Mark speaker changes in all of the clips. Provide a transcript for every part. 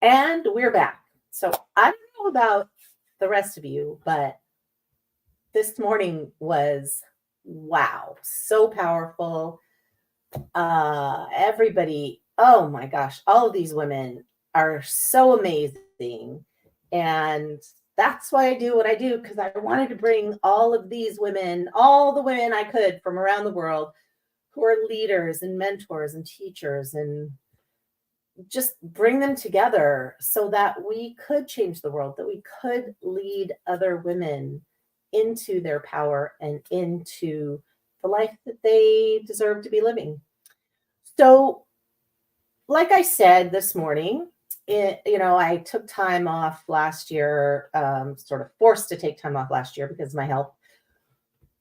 Speaker 1: And we're back. So I don't know about the rest of you, but this morning was wow, so powerful. Everybody, oh my gosh, all of these women are so amazing. And that's why I do what I do, because I wanted to bring all of these women, all the women I could from around the world who are leaders and mentors and teachers, and just bring them together so that we could change the world, that we could lead other women into their power and into the life that they deserve to be living. So, like I said this morning, I took time off last year, sort of forced to take time off last year because of my health.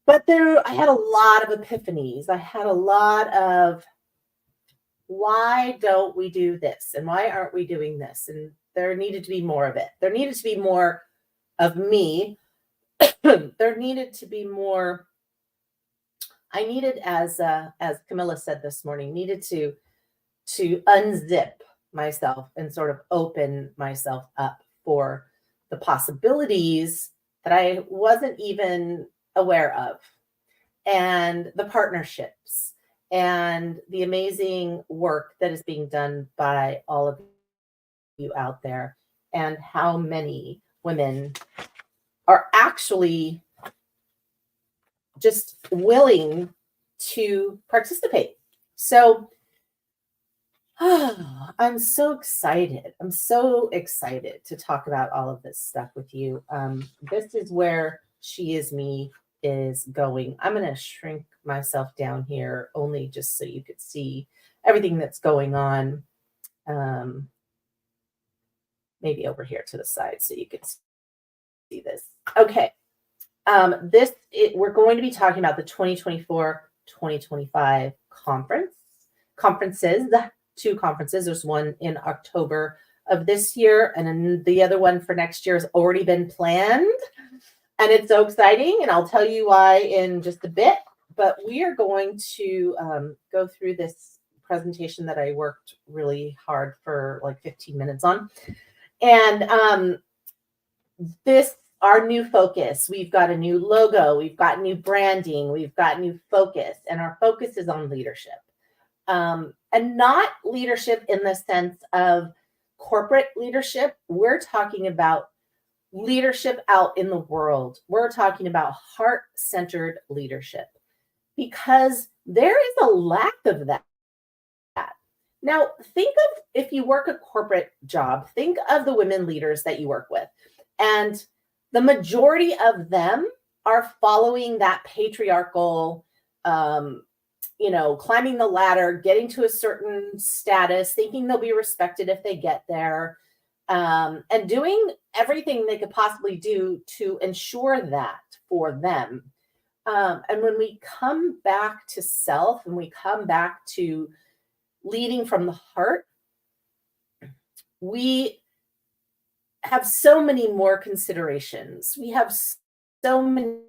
Speaker 1: But I had a lot of epiphanies. I had a lot of, why don't we do this? And why aren't we doing this? And there needed to be more of it. There needed to be more of me. There needed to be more. I needed, as Camilla said this morning, needed to unzip myself and sort of open myself up for the possibilities that I wasn't even aware of, and the partnerships and the amazing work that is being done by all of you out there, and how many women are actually just willing to participate. So I'm so excited. I'm so excited to talk about all of this stuff with you. This is where SheisMe is going. I'm going to shrink myself down here only just so you could see everything that's going on. Maybe over here to the side so you could see this. Okay. We're going to be talking about the 2024-2025 conferences, the two conferences. There's one in October of this year, and then the other one for next year has already been planned. And it's so exciting, and I'll tell you why in just a bit. But we are going to go through this presentation that I worked really hard for like 15 minutes on. And our new focus, we've got a new logo, we've got new branding, we've got new focus, and our focus is on leadership. And not leadership in the sense of corporate leadership. We're talking about leadership out in the world. We're talking about heart-centered leadership, because there is a lack of that. Now, think of, if you work a corporate job, think of the women leaders that you work with. And the majority of them are following that patriarchal, climbing the ladder, getting to a certain status, thinking they'll be respected if they get there, and doing everything they could possibly do to ensure that for them. And when we come back to self, and we come back to leading from the heart, we have so many more considerations. We have so many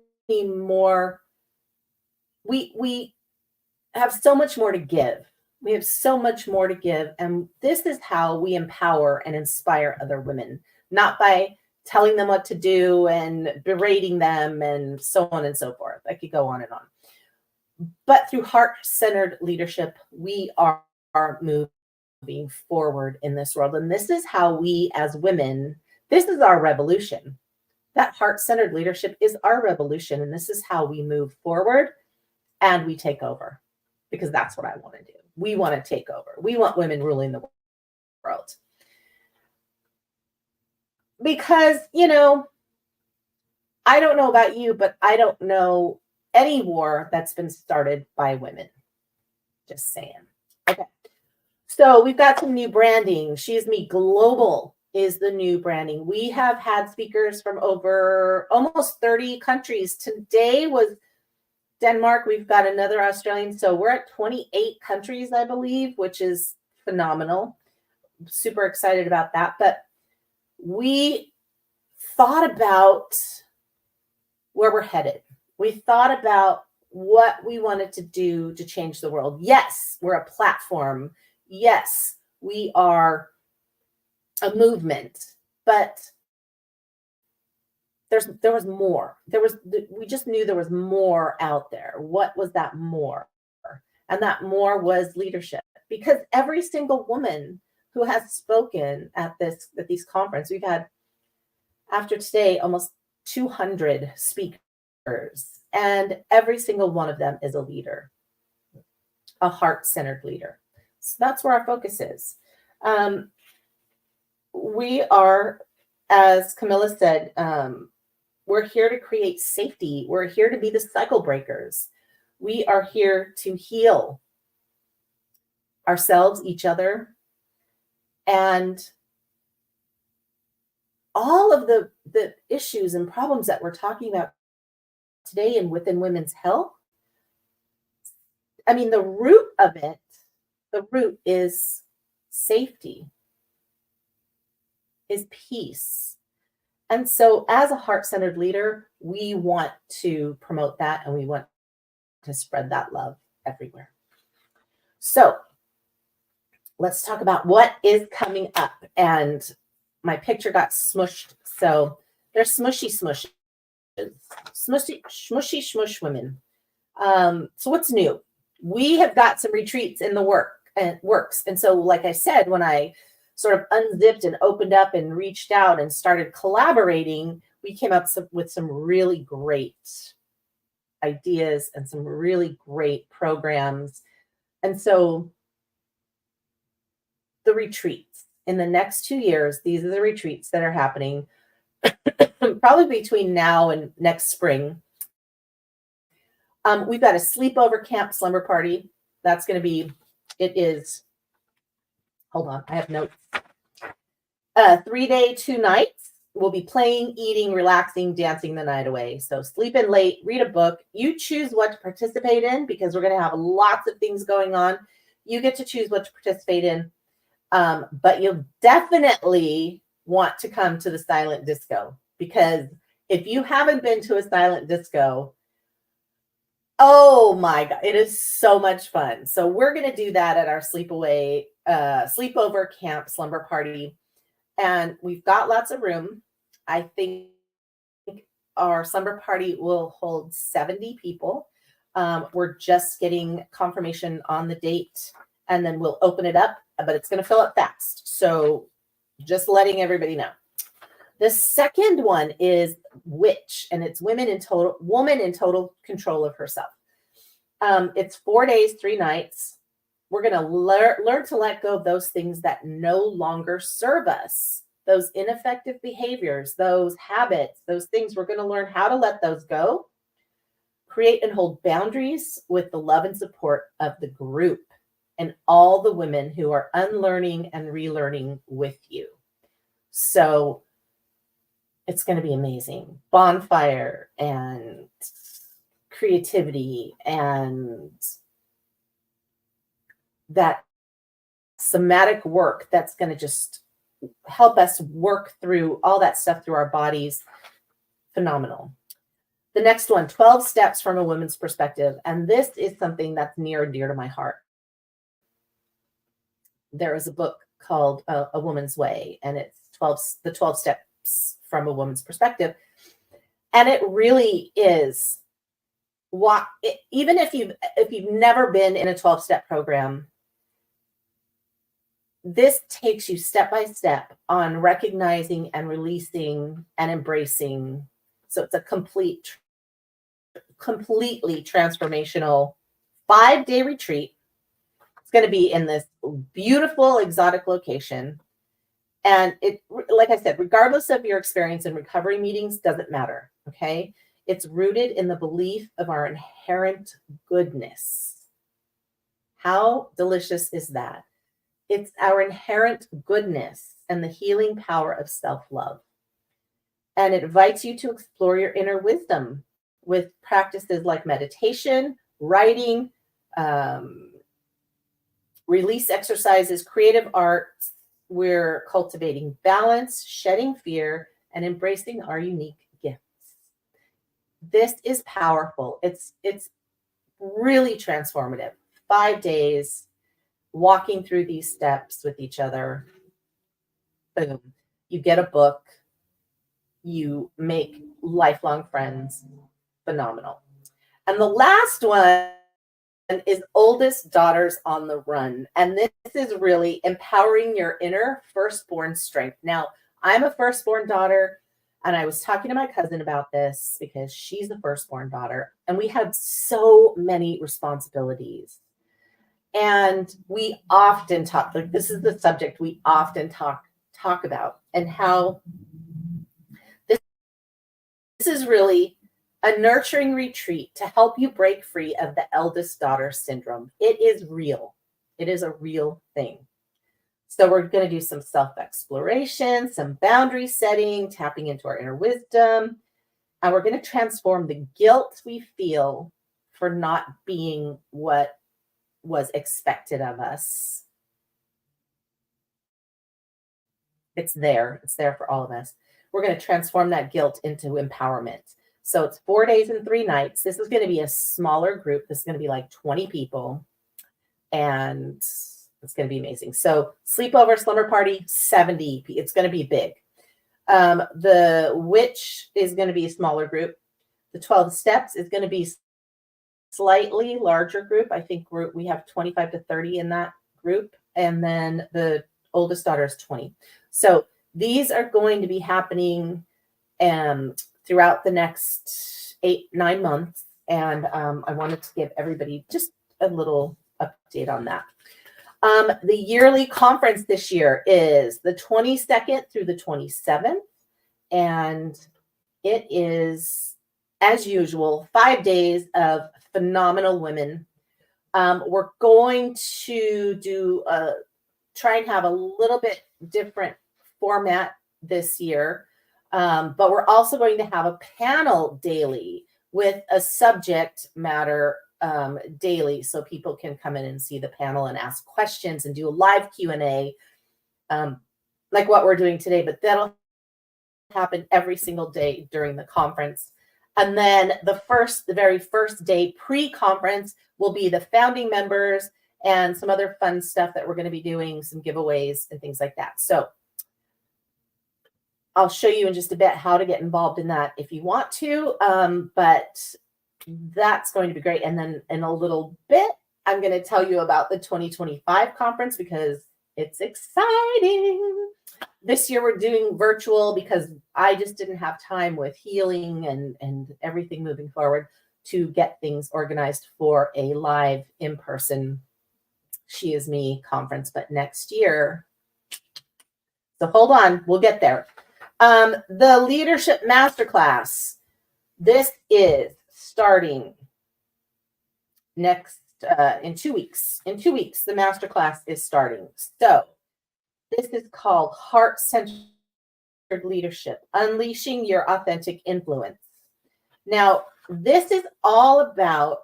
Speaker 1: more, we have so much more to give. We have so much more to give. And this is how we empower and inspire other women, not by telling them what to do and berating them and so on and so forth. I could go on and on. But through heart-centered leadership, we are moving forward in this world. And this is how we as women, this is our revolution. That heart-centered leadership is our revolution. And this is how we move forward and we take over, because that's what I want to do. We want to take over. We want women ruling the world. Because, I don't know about you, but I don't know any war that's been started by women. Just saying. Okay. So we've got some new branding. SheisMe Global is the new branding. We have had speakers from over almost 30 countries. Today was Denmark. We've got another Australian. So we're at 28 countries, I believe, which is phenomenal. Super excited about that. But we thought about where we're headed. We thought about what we wanted to do to change the world. Yes, we're a platform. Yes, we are a movement, but there was more. We just knew there was more out there. What was that more? And that more was leadership, because every single woman who has spoken at these conferences, we've had, after today, almost 200 speakers, and every single one of them is a leader, a heart-centered leader. So that's where our focus is. We are, as Camilla said, we're here to create safety. We're here to be the cycle breakers. We are here to heal ourselves, each other, and all of the issues and problems that we're talking about today and within women's health. I mean, the root of it, the root is safety, is peace. And so as a heart-centered leader, we want to promote that, and we want to spread that love everywhere. So let's talk about what is coming up. And my picture got smushed. So they're smushy smush women. So what's new? We have got some retreats in the works. And so, like I said, when I sort of unzipped and opened up and reached out and started collaborating, we came up with some really great ideas and some really great programs. And so the retreats in the next 2 years, these are the retreats that are happening probably between now and next spring. We've got a sleepover camp slumber party. That's going to be, it is, hold on, I have notes. 3 day, 2 nights. We'll be playing, eating, relaxing, dancing the night away. So sleep in late, read a book. You choose what to participate in, because we're going to have lots of things going on. You get to choose what to participate in. But you'll definitely want to come to the silent disco, because if you haven't been to a silent disco, oh my God, it is so much fun. So we're going to do that at our sleepover camp slumber party. And we've got lots of room. I think our slumber party will hold 70 people. We're just getting confirmation on the date, and then we'll open it up, but it's going to fill up fast. So just letting everybody know. The second one is Witch, and it's woman in total control of herself. It's 4 days, 3 nights. We're going to learn to let go of those things that no longer serve us, those ineffective behaviors, those habits, those things. We're going to learn how to let those go, create and hold boundaries with the love and support of the group and all the women who are unlearning and relearning with you. So it's going to be amazing. Bonfire and creativity and that somatic work that's going to just help us work through all that stuff through our bodies. Phenomenal. The next one, 12 steps from a woman's perspective. And this is something that's near and dear to my heart. There is a book called A Woman's Way, and it's the 12 steps from a woman's perspective. And it really is even if you've never been in a 12-step program, this takes you step by step on recognizing and releasing and embracing. So it's a completely transformational 5-day retreat. It's going to be in this beautiful exotic location. And it, like I said, regardless of your experience in recovery meetings, doesn't matter. Okay. It's rooted in the belief of our inherent goodness. How delicious is that? It's our inherent goodness and the healing power of self-love. And it invites you to explore your inner wisdom with practices like meditation, writing, release exercises, creative arts. We're cultivating balance, shedding fear, and embracing our unique gifts. This is powerful. It's really transformative. 5 days walking through these steps with each other. boom, you get a book, you make lifelong friends. Phenomenal. And the last one is Oldest Daughters on the Run. And this is really empowering your inner firstborn strength. Now, I'm a firstborn daughter, and I was talking to my cousin about this because she's the firstborn daughter, and we had so many responsibilities. And we often talk, like this is the subject we often talk about, and how this is really a nurturing retreat to help you break free of the eldest daughter syndrome. It is real. It is a real thing. So we're going to do some self-exploration, some boundary setting, tapping into our inner wisdom, and we're going to transform the guilt we feel for not being what was expected of us. It's there. It's there for all of us. We're going to transform that guilt into empowerment. So it's 4 days and 3 nights. This is going to be a smaller group. This is going to be like 20 people. And it's going to be amazing. So sleepover, slumber party, 70. It's going to be big. The witch is going to be a smaller group. The 12 steps is going to be slightly larger group. I think we have 25 to 30 in that group. And then the oldest daughter is 20. So these are going to be happening throughout the next 8-9 months. And I wanted to give everybody just a little update on that. The yearly conference this year is the 22nd through the 27th. And it is, as usual, 5 days of phenomenal women. We're going to try and have a little bit different format this year. But we're also going to have a panel daily with a subject matter daily, so people can come in and see the panel and ask questions and do a live Q&A, like what we're doing today. But that'll happen every single day during the conference. And then the very first day pre-conference will be the founding members and some other fun stuff that we're going to be doing, some giveaways and things like that. So I'll show you in just a bit how to get involved in that if you want to, but that's going to be great. And then in a little bit, I'm going to tell you about the 2025 conference because it's exciting. This year we're doing virtual because I just didn't have time with healing and everything moving forward to get things organized for a live in-person SheisMe conference. But next year, so hold on, we'll get there. The Leadership Masterclass, this is starting next in 2 weeks. In 2 weeks, the masterclass is starting. So this is called Heart-Centered Leadership, Unleashing Your Authentic Influence. Now, this is all about,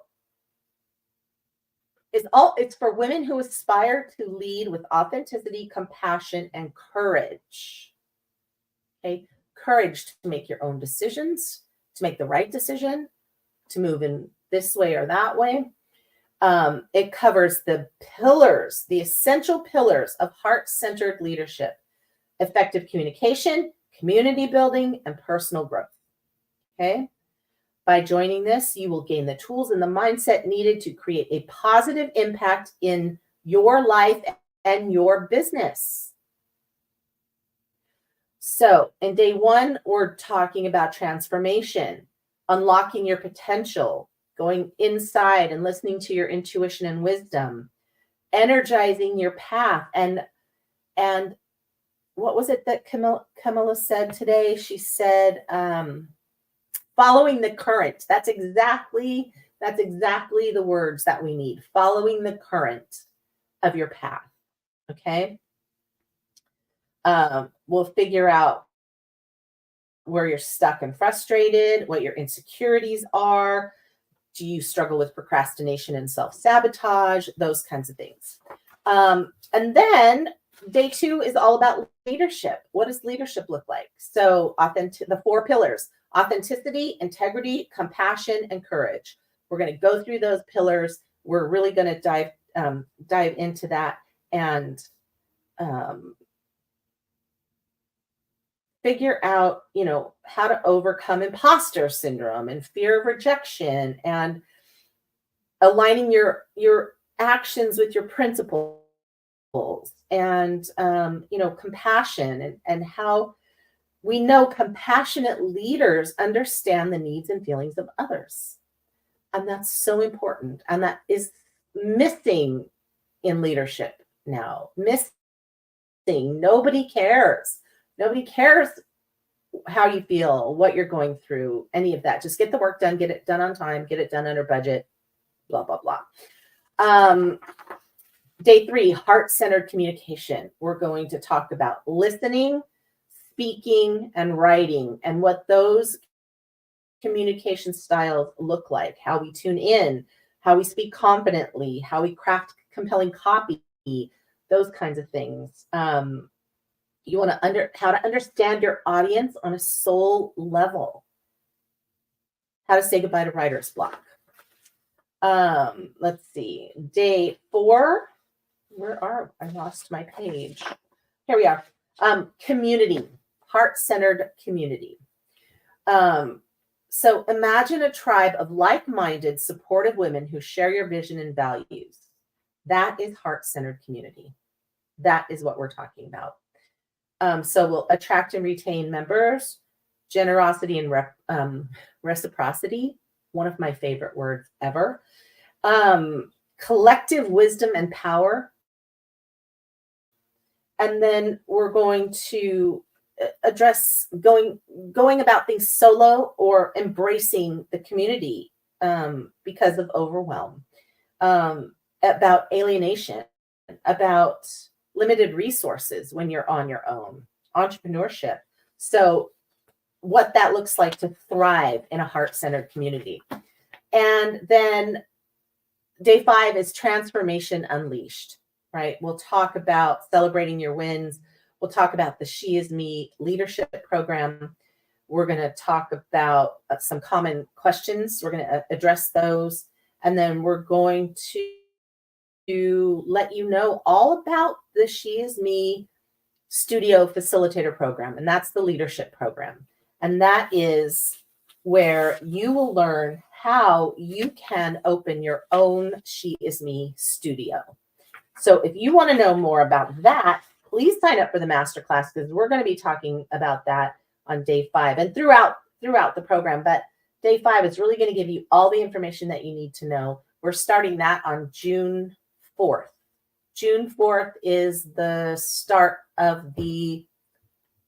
Speaker 1: it's for women who aspire to lead with authenticity, compassion, and courage. Okay, courage to make your own decisions, to make the right decision, to move in this way or that way. It covers the pillars, the essential pillars of heart-centered leadership: effective communication, community building, and personal growth. Okay. By joining this, you will gain the tools and the mindset needed to create a positive impact in your life and your business. So in day 1, we're talking about transformation, unlocking your potential, going inside and listening to your intuition and wisdom, energizing your path. And what was it that Camilla said today? She said, following the current. That's exactly the words that we need. Following the current of your path. Okay. We'll figure out where you're stuck and frustrated, what your insecurities are. Do you struggle with procrastination and self-sabotage? Those kinds of things. And then day 2 is all about leadership. What does leadership look like? So the 4 pillars: authenticity, integrity, compassion, and courage. We're going to go through those pillars. We're really going to dive into that and figure out, how to overcome imposter syndrome and fear of rejection, and aligning your actions with your principles, and compassion, and how we know compassionate leaders understand the needs and feelings of others. And that's so important. And that is missing in leadership now. Missing. Nobody cares. Nobody cares how you feel, what you're going through, any of that. Just get the work done, get it done on time, get it done under budget, blah, blah, blah. Day 3, heart-centered communication. We're going to talk about listening, speaking, and writing, and what those communication styles look like, how we tune in, how we speak confidently, how we craft compelling copy, those kinds of things. You want to how to understand your audience on a soul level, how to say goodbye to writer's block. Let's see. Day 4. I lost my page. Here we are. Community, heart-centered community. So imagine a tribe of like-minded, supportive women who share your vision and values. That is heart-centered community. That is what we're talking about. So we'll attract and retain members, generosity and reciprocity, one of my favorite words ever. Collective wisdom and power. And then we're going to address going about things solo or embracing the community because of overwhelm, about alienation, about limited resources when you're on your own, entrepreneurship. So what that looks like to thrive in a heart-centered community. And then day 5 is transformation unleashed, right? We'll talk about celebrating your wins. We'll talk about the SheisMe leadership program. We're going to talk about some common questions. We're going to address those. And then we're going to let you know all about the SheisMe Studio Facilitator Program. And that's the leadership program. And that is where you will learn how you can open your own SheisMe studio. So if you want to know more about that, please sign up for the masterclass, because we're going to be talking about that on day 5 and throughout the program. But day 5 is really going to give you all the information that you need to know. We're starting that on June 4th. June 4th is the start of the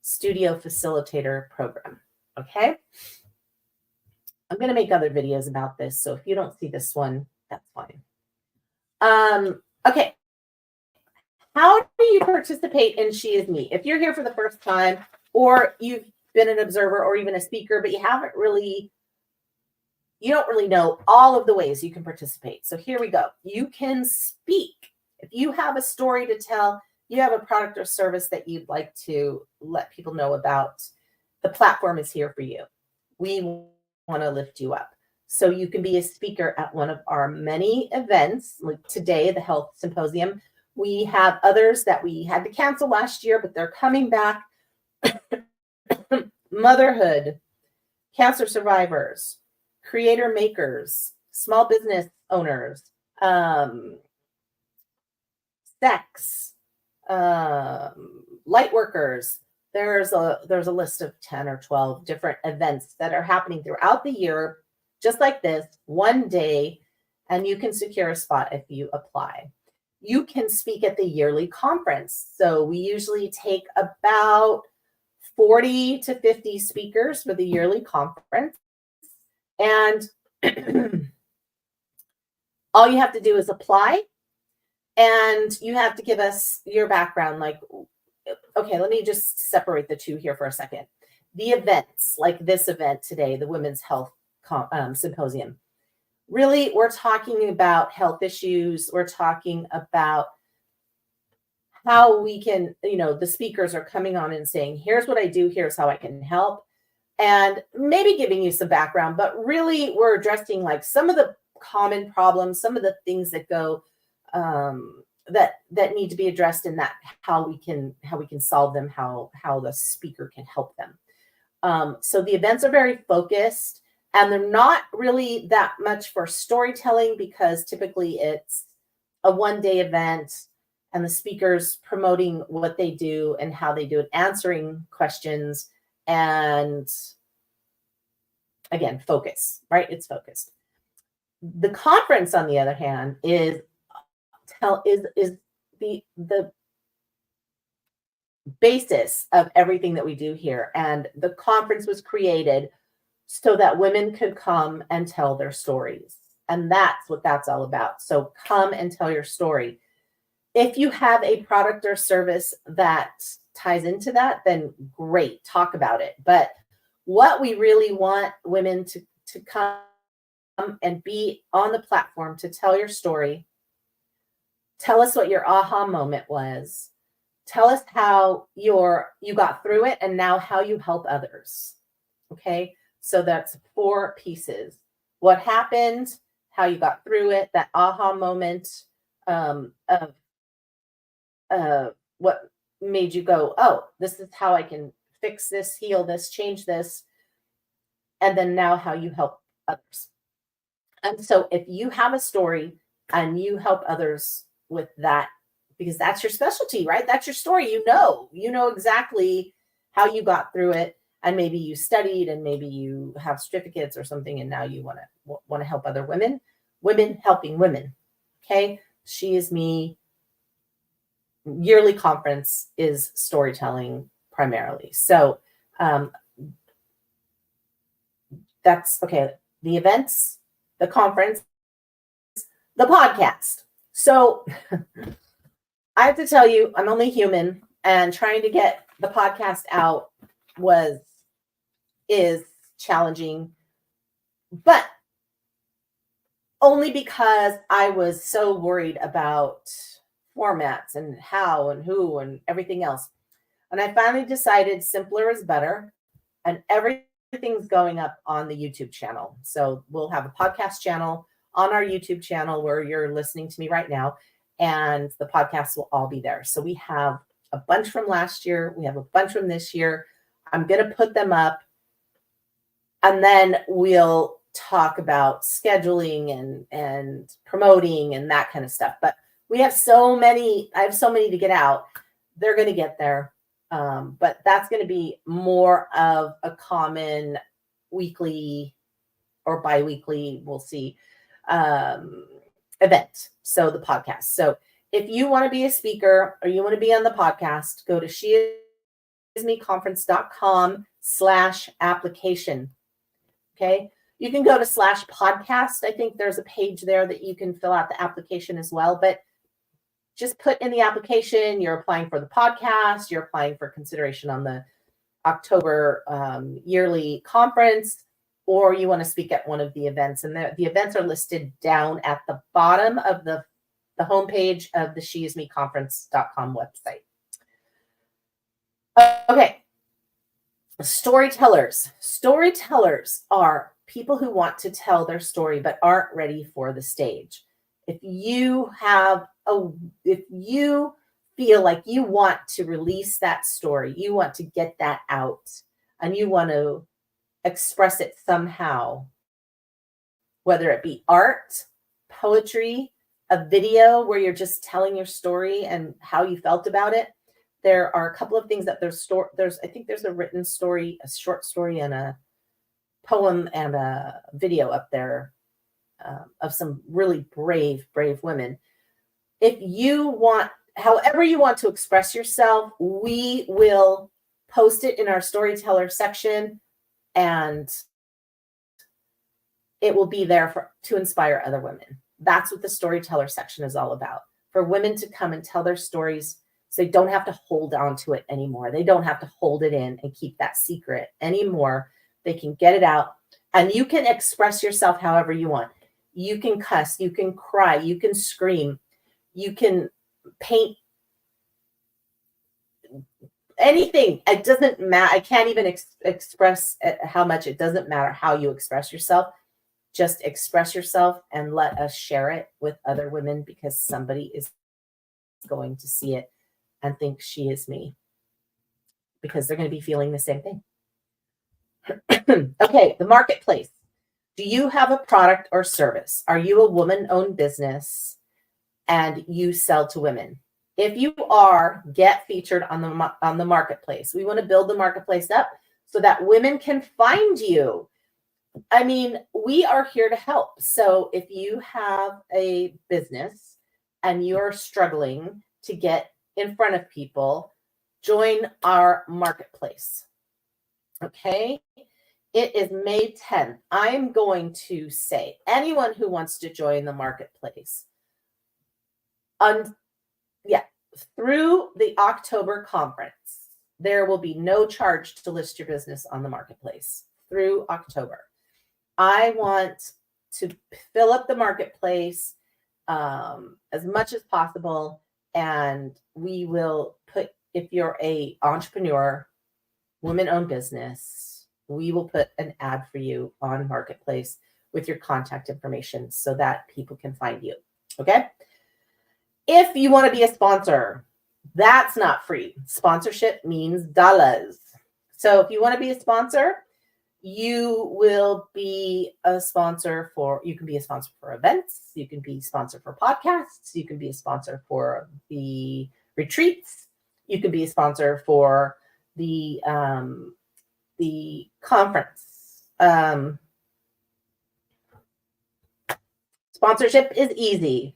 Speaker 1: Studio Facilitator program. Okay. I'm going to make other videos about this. So if you don't see this one, that's fine. Okay. How do you participate in SheisMe? If you're here for the first time, or you've been an observer or even a speaker, but you don't really know all of the ways you can participate. So here we go. You can speak. If you have a story to tell, you have a product or service that you'd like to let people know about, the platform is here for you. We want to lift you up. So you can be a speaker at one of our many events, like today, the Health Symposium. We have others that we had to cancel last year, but they're coming back. Motherhood, cancer survivors, creator makers, small business owners, sex, light workers. There's a list of 10 or 12 different events that are happening throughout the year, just like this, one day, and you can secure a spot if you apply. You can speak at the yearly conference. So we usually take about 40 to 50 speakers for the yearly conference. And all you have to do is apply, and you have to give us your background. Like, okay, let me just separate the two here for a second. The events, like this event today, the Women's Health Symposium. Really, we're talking about health issues. We're talking about how we can, the speakers are coming on and saying, here's what I do, here's how I can help, and maybe giving you some background. But really, we're addressing like some of the common problems, some of the things that go that need to be addressed, and that how we can solve them, how the speaker can help them. So the events are very focused, and they're not really that much for storytelling, because typically it's a one-day event and the speakers promoting what they do and how they do it, answering questions, and again, focus, right? It's focused. The conference, on the other hand, is the basis of everything that we do here. And the conference was created so that women could come and tell their stories. And that's what that's all about. So come and tell your story. If you have a product or service that ties into that, then great, talk about it. But what we really want women to come and be on the platform to tell your story. Tell us what your aha moment was. Tell us how you got through it, and now how you help others. Okay, so that's 4 pieces. What happened, how you got through it, that aha moment of what made you go, oh, this is how I can fix this, heal this, change this, and then now how you help others. And so if you have a story and you help others with that, because that's your specialty, right? That's your story. You know exactly how you got through it, and maybe you studied, and maybe you have certificates or something, and now you want to help other women helping women. Okay, SheisMe yearly conference is storytelling primarily. So that's okay. The events, the conference, the podcast. So I have to tell you, I'm only human, and trying to get the podcast out is challenging, but only because I was so worried about formats and how and who and everything else. And I finally decided simpler is better, and everything's going up on the YouTube channel. So we'll have a podcast channel on our YouTube channel where you're listening to me right now, and the podcasts will all be there. So we have a bunch from last year. We have a bunch from this year. I'm going to put them up, and then we'll talk about scheduling and promoting and that kind of stuff. But we have so many, I have so many to get out. They're going to get there. But that's going to be more of a common weekly or bi-weekly, we'll see, event. So the podcast. So if you want to be a speaker or you want to be on the podcast, go to SheisMeConference.com/application. Okay. You can go to /podcast. I think there's a page there that you can fill out the application as well. But just put in the application, you're applying for the podcast, you're applying for consideration on the October yearly conference, or you want to speak at one of the events. And the events are listed down at the bottom of the homepage of the SheisMeConference.com website. Okay. Storytellers. Storytellers are people who want to tell their story but aren't ready for the stage. If you feel like you want to release that story, you want to get that out, and you want to express it somehow, whether it be art, poetry, a video where you're just telling your story and how you felt about it. There are a couple of things that I think there's a written story, a short story, and a poem and a video up there of some really brave women. If you want, however you want to express yourself, we will post it in our storyteller section, and it will be there to inspire other women. That's what the storyteller section is all about, for women to come and tell their stories so they don't have to hold on to it anymore. They don't have to hold it in and keep that secret anymore. They can get it out, and you can express yourself however you want. You can cuss, you can cry, you can scream, you can paint, anything. It doesn't matter. I can't even express how much it doesn't matter how you express yourself. Just express yourself and let us share it with other women, because somebody is going to see it and think she is me, because they're going to be feeling the same thing. Okay, the marketplace. Do you have a product or service? Are you a woman-owned business and you sell to women? If you are, get featured on the marketplace. We want to build the marketplace up so that women can find you. I mean, we are here to help. So if you have a business and you're struggling to get in front of people, join our marketplace. Okay? It is May 10th. I'm going to say anyone who wants to join the marketplace, through the October conference, there will be no charge to list your business on the marketplace through October. I want to fill up the marketplace as much as possible, and we will put, if you're a entrepreneur, women-owned business, we will put an ad for you on Marketplace with your contact information so that people can find you. Okay? If you want to be a sponsor, that's not free. Sponsorship means dollars. So if you want to be a sponsor, you will be a sponsor for, you can be a sponsor for events, you can be a sponsor for podcasts, you can be a sponsor for the retreats, you can be a sponsor for the conference. Sponsorship is easy.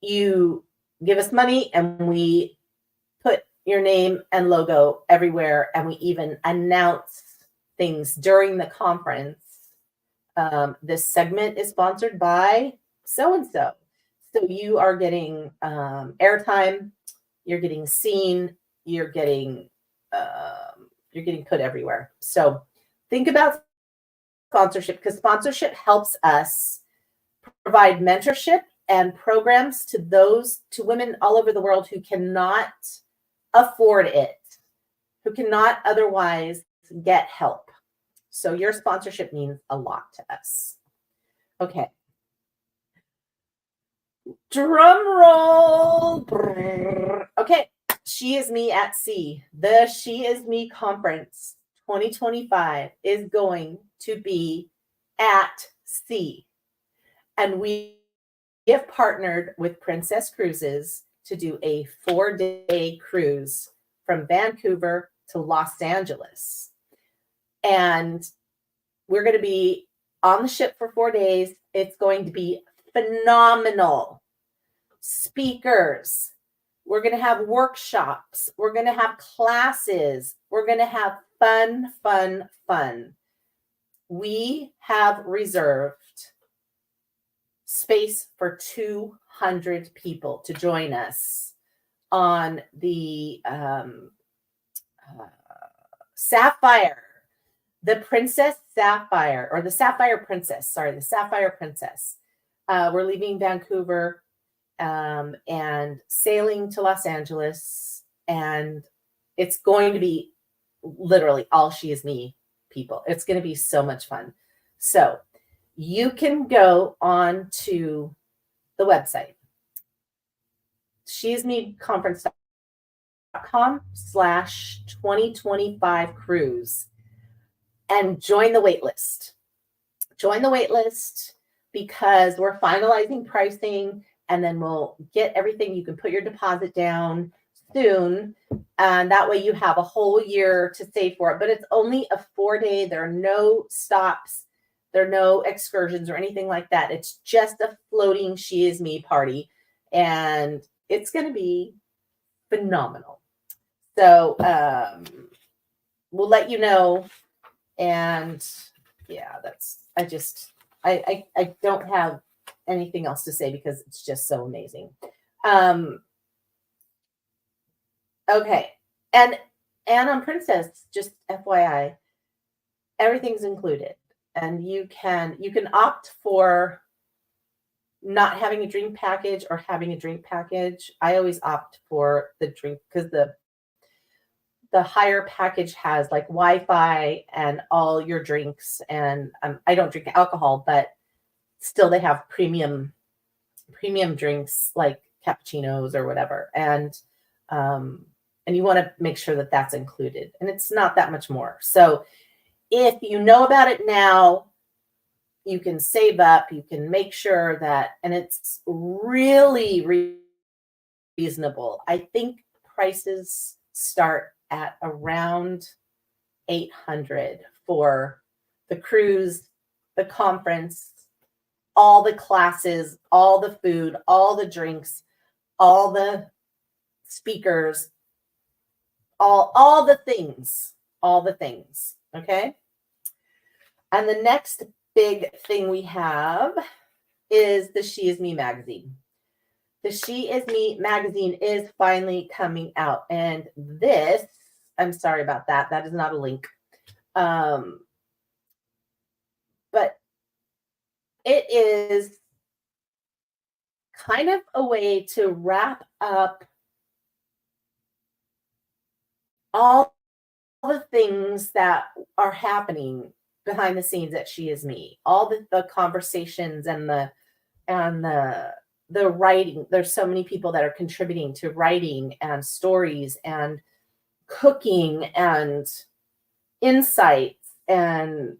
Speaker 1: You give us money and we put your name and logo everywhere, and we even announce things during the conference. This segment is sponsored by so-and-so. So you are getting airtime, you're getting seen, you're getting put everywhere. So think about sponsorship, because sponsorship helps us provide mentorship and programs to women all over the world who cannot afford it, who cannot otherwise get help. So your sponsorship means a lot to us. Okay. Drum roll. Okay. She Is Me at Sea. The She Is Me Conference 2025 is going to be at sea. And we have partnered with Princess Cruises to do a 4-day cruise from Vancouver to Los Angeles. And we're going to be on the ship for 4 days. It's going to be phenomenal. Speakers. We're going to have workshops. We're going to have classes. We're going to have fun, fun, fun. We have reserved space for 200 people to join us on the Sapphire, the Princess Sapphire, or the Sapphire Princess. Sorry, the Sapphire Princess. We're leaving Vancouver and sailing to Los Angeles, and it's going to be literally all She Is Me people. It's going to be so much fun. So you can go on to the website, SheisMeConference.com/2025 cruise, and join the wait list. Join the wait list, because we're finalizing pricing, and then we'll get everything. You can put your deposit down soon, and that way you have a whole year to save for it. But it's only a 4-day. There are no stops. There are no excursions or anything like that. It's just a floating She Is Me party, and it's going to be phenomenal. So we'll let you know. And yeah, I don't have anything else to say because it's just so amazing. Okay. And on Princess, just FYI, everything's included. And you can opt for not having a drink package or having a drink package. I always opt for the drink, because the higher package has like Wi-Fi and all your drinks. And I don't drink alcohol, but still they have premium drinks like cappuccinos or whatever. And you want to make sure that that's included. And it's not that much more. So if you know about it now, you can save up, you can make sure that, and it's really reasonable. I think prices start at around $800 for the cruise, the conference, all the classes, all the food, all the drinks, all the speakers, all the things, okay? And the next big thing we have is the SheisMe magazine. The SheisMe magazine is finally coming out. And this, I'm sorry about that. That is not a link. But it is kind of a way to wrap up all the things that are happening behind the scenes at SheisMe, all the conversations and the writing. There's so many people that are contributing to writing and stories and cooking and insights and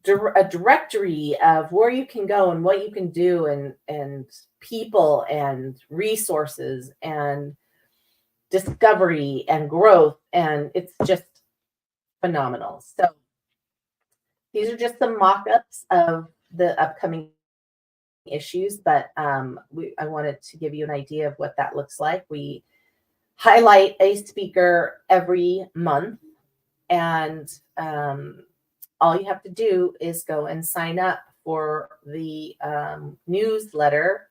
Speaker 1: a directory of where you can go and what you can do and people and resources and discovery and growth. And it's just phenomenal. So these are just some mock-ups of the upcoming issues, but I wanted to give you an idea of what that looks like. We highlight a speaker every month, and all you have to do is go and sign up for the newsletter.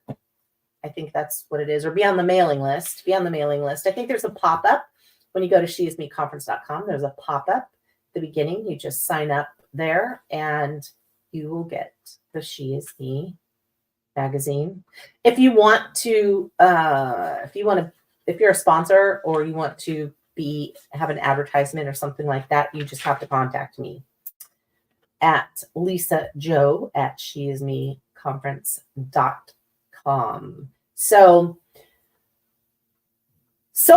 Speaker 1: I think that's what it is, or be on the mailing list. Be on the mailing list. I think there's a pop-up when you go to SheisMeConference.com. There's a pop-up at the beginning. You just sign up there, and you will get the SheisMe magazine. If you want to, if you're a sponsor or you want to have an advertisement or something like that, you just have to contact me at LisaJoe@SheisMeConference.com. So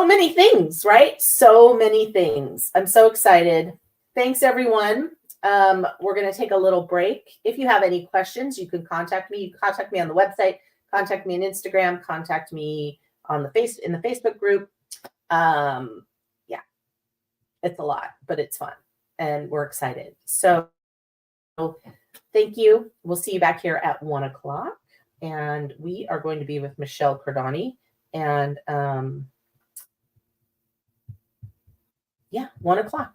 Speaker 1: many things, right? So many things. I'm so excited. Thanks, everyone. We're going to take a little break. If you have any questions, you can contact me. You can contact me on the website, contact me on Instagram, contact me on in the Facebook group. Yeah, it's a lot, but it's fun and we're excited. So thank you. We'll see you back here at 1:00, and we are going to be with Michelle Cordani, and 1:00.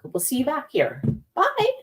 Speaker 1: We'll see you back here. Bye.